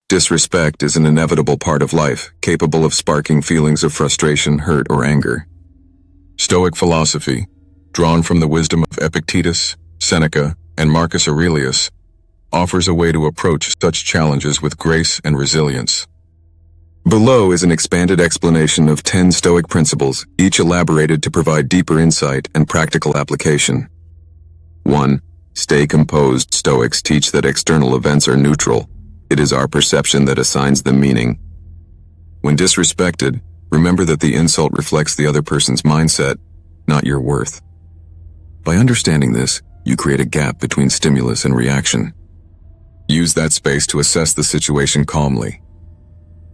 Disrespect is an inevitable part of life, capable of sparking feelings of frustration, hurt, or anger. Stoic philosophy, drawn from the wisdom of Epictetus, Seneca, and Marcus Aurelius, offers a way to approach such challenges with grace and resilience. Below is an expanded explanation of 10 Stoic principles, each elaborated to provide deeper insight and practical application. 1. Stay composed. Stoics teach that external events are neutral. It is our perception that assigns them meaning. When disrespected, remember that the insult reflects the other person's mindset, not your worth. By understanding this, you create a gap between stimulus and reaction. Use that space to assess the situation calmly.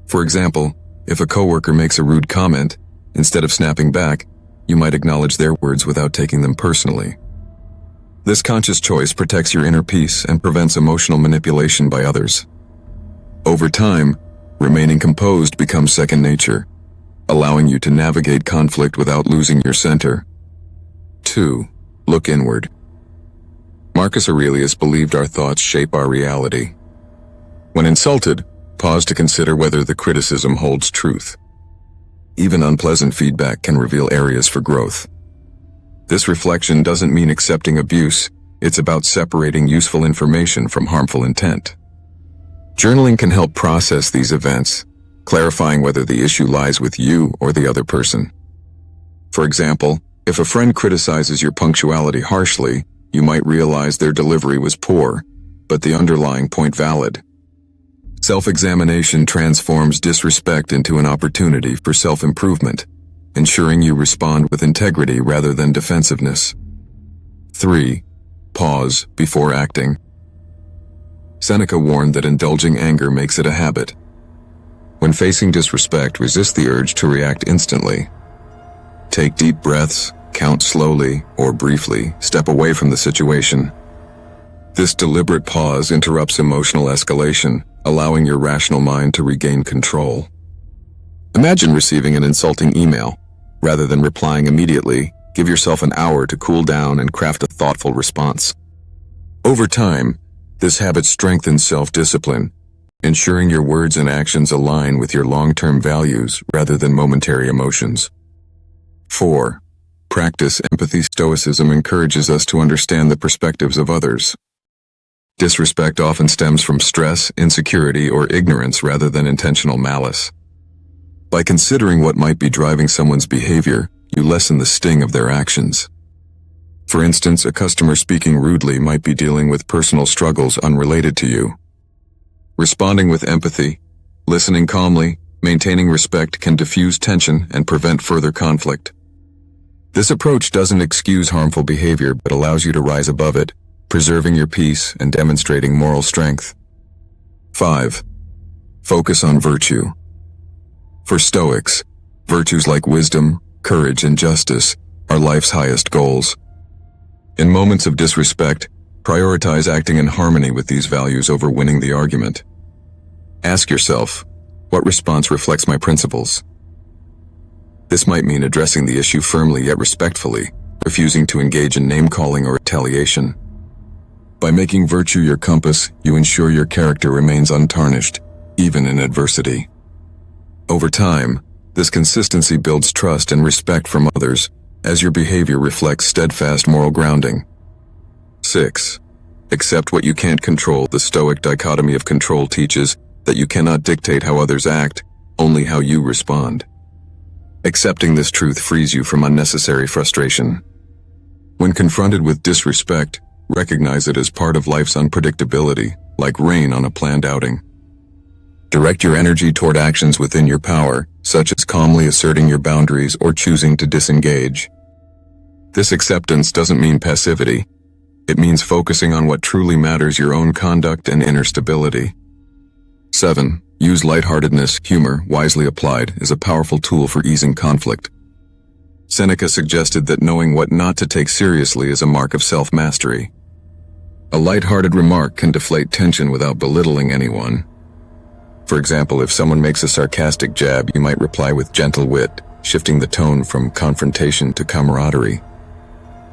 For example, if a coworker makes a rude comment, instead of snapping back, you might acknowledge their words without taking them personally. This conscious choice protects your inner peace and prevents emotional manipulation by others. Over time, remaining composed becomes second nature, allowing you to navigate conflict without losing your center. 2. Look inward. Marcus Aurelius believed our thoughts shape our reality. When insulted, pause to consider whether the criticism holds truth. Even unpleasant feedback can reveal areas for growth. This reflection doesn't mean accepting abuse, it's about separating useful information from harmful intent. Journaling can help process these events, clarifying whether the issue lies with you or the other person. For example, if a friend criticizes your punctuality harshly, you might realize their delivery was poor, but the underlying point valid. Self-examination transforms disrespect into an opportunity for self-improvement, ensuring you respond with integrity rather than defensiveness. 3. Pause before acting. Seneca warned that indulging anger makes it a habit. When facing disrespect, resist the urge to react instantly. Take deep breaths, count slowly or briefly, step away from the situation. This deliberate pause interrupts emotional escalation, allowing your rational mind to regain control. Imagine receiving an insulting email. Rather than replying immediately, give yourself an hour to cool down and craft a thoughtful response. Over time, this habit strengthens self-discipline, ensuring your words and actions align with your long-term values rather than momentary emotions. 4. Practice empathy. Stoicism encourages us to understand the perspectives of others. Disrespect often stems from stress, insecurity, or ignorance rather than intentional malice. By considering what might be driving someone's behavior, you lessen the sting of their actions. For instance, a customer speaking rudely might be dealing with personal struggles unrelated to you. Responding with empathy, listening calmly, maintaining respect can diffuse tension and prevent further conflict. This approach doesn't excuse harmful behavior but allows you to rise above it, preserving your peace and demonstrating moral strength. 5. Focus on virtue. For Stoics, virtues like wisdom, courage, and justice are life's highest goals. In moments of disrespect, prioritize acting in harmony with these values over winning the argument. Ask yourself, what response reflects my principles? This might mean addressing the issue firmly yet respectfully, refusing to engage in name-calling or retaliation. By making virtue your compass, you ensure your character remains untarnished, even in adversity. Over time, this consistency builds trust and respect from others, as your behavior reflects steadfast moral grounding. 6. Accept what you can't control. The Stoic dichotomy of control teaches that you cannot dictate how others act, only how you respond. Accepting this truth frees you from unnecessary frustration. When confronted with disrespect, recognize it as part of life's unpredictability, like rain on a planned outing. Direct your energy toward actions within your power, such as calmly asserting your boundaries or choosing to disengage. This acceptance doesn't mean passivity. It means focusing on what truly matters: your own conduct and inner stability. 7. Use lightheartedness. Humor, wisely applied, is a powerful tool for easing conflict. Seneca suggested that knowing what not to take seriously is a mark of self-mastery. A lighthearted remark can deflate tension without belittling anyone. For example, if someone makes a sarcastic jab, you might reply with gentle wit, shifting the tone from confrontation to camaraderie.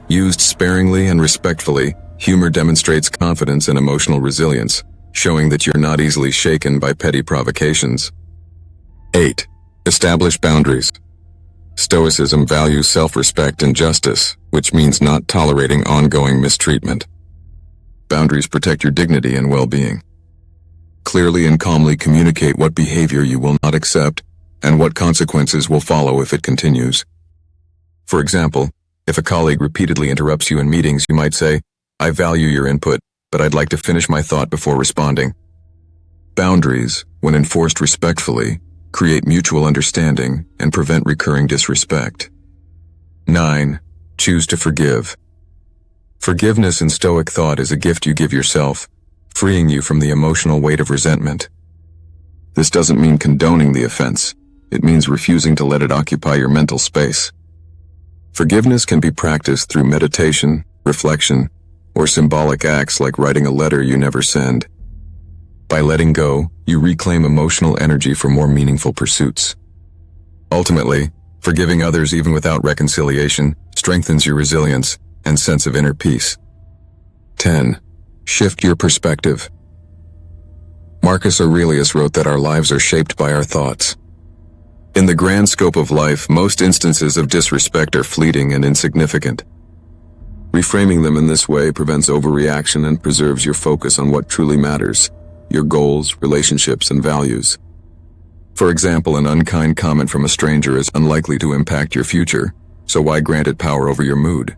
Used sparingly and respectfully, humor demonstrates confidence and emotional resilience, showing that you're not easily shaken by petty provocations. 8. Establish boundaries. Stoicism values self-respect and justice, which means not tolerating ongoing mistreatment. Boundaries protect your dignity and well-being. Clearly and calmly communicate what behavior you will not accept and what consequences will follow if it continues. For example, if a colleague repeatedly interrupts you in meetings, you might say, "I value your input, but I'd like to finish my thought before responding." Boundaries, when enforced respectfully, create mutual understanding and prevent recurring disrespect. 9. Choose to forgive. Forgiveness in Stoic thought is a gift you give yourself, freeing you from the emotional weight of resentment. This doesn't mean condoning the offense. It means refusing to let it occupy your mental space. Forgiveness can be practiced through meditation, reflection, or symbolic acts like writing a letter you never send. By letting go, you reclaim emotional energy for more meaningful pursuits. Ultimately, forgiving others even without reconciliation strengthens your resilience and sense of inner peace. 10. Shift your perspective. Marcus Aurelius wrote that our lives are shaped by our thoughts. In the grand scope of life, most instances of disrespect are fleeting and insignificant. Reframing them in this way prevents overreaction and preserves your focus on what truly matters: your goals, relationships, and values. For example, an unkind comment from a stranger is unlikely to impact your future, so why grant it power over your mood?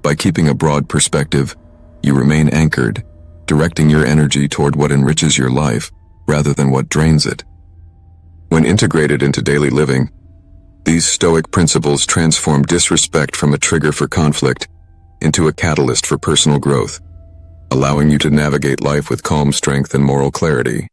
By keeping a broad perspective, you remain anchored, directing your energy toward what enriches your life rather than what drains it. When integrated into daily living, these Stoic principles transform disrespect from a trigger for conflict into a catalyst for personal growth, allowing you to navigate life with calm strength and moral clarity.